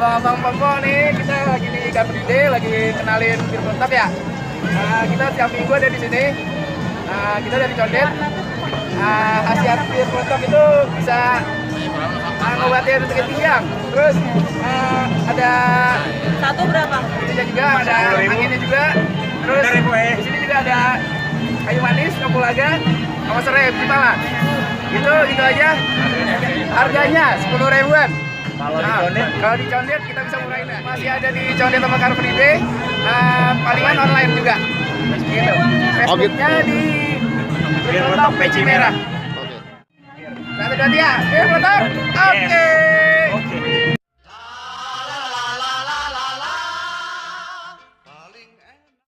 Bang Pompo nih, kita lagi di Car Free Day, lagi kenalin bir mantap ya. Kita tiap minggu ada di sini. Kita dari Condet. Khasiat bir mantap itu bisa ngobatin sakit pinggang. Terus ada satu berapa? ini juga ada anginnya juga. Terus di sini juga ada kayu manis, kapulaga, sama serai Cipala. Itu aja. Harganya 10 ribuan. Kalau di Condet kita bisa murahin ya. Masih ada di Condet sama Car Free Day. Palingan online juga. Gitu. Facebooknya di Bir Mantap Peci Merah. Satu dua tiga, Bir Mantap. Oke.